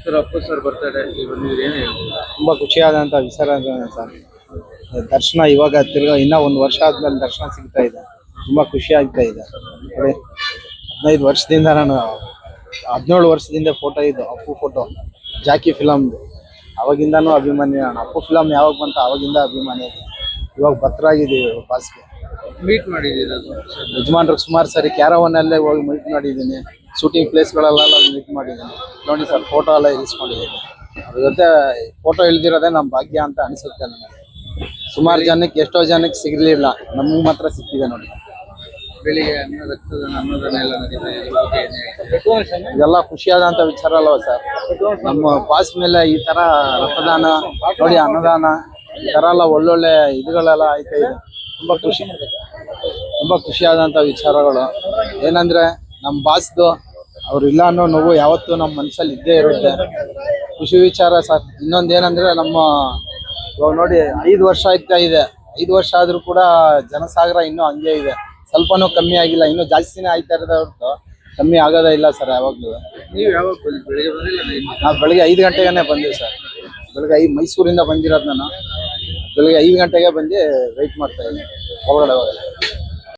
Sir Appu sir ಬರ್ತಾರೆ ಬಂದಿದ್ದೀರಿ ಏನು ಹೇಳ್ತೀರಾ? ತುಂಬ ಖುಷಿಯಾದಂಥ ವಿಚಾರ ಸರ್. ದರ್ಶನ ಇವಾಗ ತಿರ್ಗಾ ಇನ್ನೂ 1 ವರ್ಷ ಆದ್ಮೇಲೆ ದರ್ಶನ ಸಿಗ್ತಾ ಇದೆ. ತುಂಬ ಖುಷಿ ಆಗ್ತಾ ಇದೆ. ನೋಡಿ 15 ವರ್ಷದಿಂದ ನಾನು 17 ವರ್ಷದಿಂದ ಫೋಟೋ ಇದು ಅಪ್ಪು ಫೋಟೋ ಜಾಕಿ ಫಿಲಮ್ದು. ಅವಾಗಿಂದನೂ ಅಭಿಮಾನಿ ನಾನು. ಅಪ್ಪು ಫಿಲಮ್ ಯಾವಾಗ ಬಂತ ಅವಾಗಿಂದ ಅಭಿಮಾನಿ. ಇವಾಗ ಭದ್ರಾಗಿದ್ದೀವಿ ಬಾಸ್ಗೆ. ಮೀಟ್ ಮಾಡಿದ್ದೀರಾ ಯಜಮಾನ್ರು ಸುಮಾರು ಸರಿ ಕ್ಯಾರವನ್ನಲ್ಲೇ ಹೋಗಿ ಮೀಟ್ ಮಾಡಿದ್ದೀನಿ. ಶೂಟಿಂಗ್ ಪ್ಲೇಸ್ಗಳಲ್ಲೆಲ್ಲ ಮೀಟ್ ಮಾಡಿದ್ದೀನಿ. ನೋಡಿ ಸರ್ ಫೋಟೋ ಎಲ್ಲ ಇರಿಸ್ಕೊಂಡಿದ್ದೀನಿ. ಅದ್ರ ಜೊತೆ ಫೋಟೋ ಇಳ್ದಿರೋದೇ ನಮ್ಮ ಭಾಗ್ಯ ಅಂತ ಅನಿಸುತ್ತೆ ನನಗೆ. ಸುಮಾರು ಜನಕ್ಕೆ ಎಷ್ಟೋ ಜನಕ್ಕೆ ಸಿಗಲಿಲ್ಲ, ನಮಗೆ ಮಾತ್ರ ಸಿಕ್ಕಿದೆ ನೋಡಿ. ಬೆಳಿಗ್ಗೆ ಅನ್ನದಾನ ಎಲ್ಲ ನಡೀತಾ ಇದೆ. ಇದ್ರ ಬಗ್ಗೆ ಏನ್ ಹೇಳ್ತೀರಾ? ಇದೆಲ್ಲ ಖುಷಿಯಾದಂಥ ವಿಚಾರ ಅಲ್ವ ಸರ್. ನಮ್ಮ ಬಾಸ್ ಮೇಲೆ ಈ ಥರ ರಕ್ತದಾನ ನೋಡಿ, ಅನ್ನದಾನ ಈ ಥರ ಎಲ್ಲ ಒಳ್ಳೊಳ್ಳೆ ಇದುಗಳೆಲ್ಲ ಆಯ್ತಾ ಇದೆ. ತುಂಬ ಖುಷಿಯಾದಂಥ ವಿಚಾರಗಳು. ಏನಂದರೆ ನಮ್ಮ ಬಾಸ್ದು ಅವ್ರು ಇಲ್ಲ ಅನ್ನೋ ನೋವು ಯಾವತ್ತೂ ನಮ್ಮ ಮನಸ್ಸಲ್ಲಿ ಇದ್ದೇ ಇರುತ್ತೆ. ಖುಷಿ ವಿಚಾರ ಸರ್. ಇನ್ನೊಂದು ಏನಂದರೆ ನಮ್ಮ ಇವಾಗ ನೋಡಿ 5 ವರ್ಷ ಆಗ್ತಾ ಇದೆ. 5 ವರ್ಷ ಆದರೂ ಕೂಡ ಜನಸಾಗರ ಇನ್ನೂ ಹಂಗೆ ಇದೆ. ಸ್ವಲ್ಪನೂ ಕಮ್ಮಿ ಆಗಿಲ್ಲ, ಇನ್ನೂ ಜಾಸ್ತಿನೇ ಆಯ್ತಾ ಇರೋದೇ ಹೊರತು ಕಮ್ಮಿ ಆಗೋದೇ ಇಲ್ಲ ಸರ್ ಯಾವಾಗಲೂ. ನೀವು ಯಾವಾಗ ಬಂದಿದ್ದು? ಬೆಳಿಗ್ಗೆ ಬಂದಿಲ್ಲ ನೈಟ್? ನಾವು ಬೆಳಗ್ಗೆ 5 ಗಂಟೆಗೇ ಬಂದೀವಿ ಸರ್. ಬೆಳಗ್ಗೆ ಮೈಸೂರಿಂದ ಬಂದಿರೋದು ನಾನು. ಬೆಳಗ್ಗೆ 5 ಗಂಟೆಗೆ ಬಂದು ವೆಯ್ಟ್ ಮಾಡ್ತಾ ಇದ್ದೀನಿ ಒಳಗಡೆ ಹೋಗಲ್ಲ.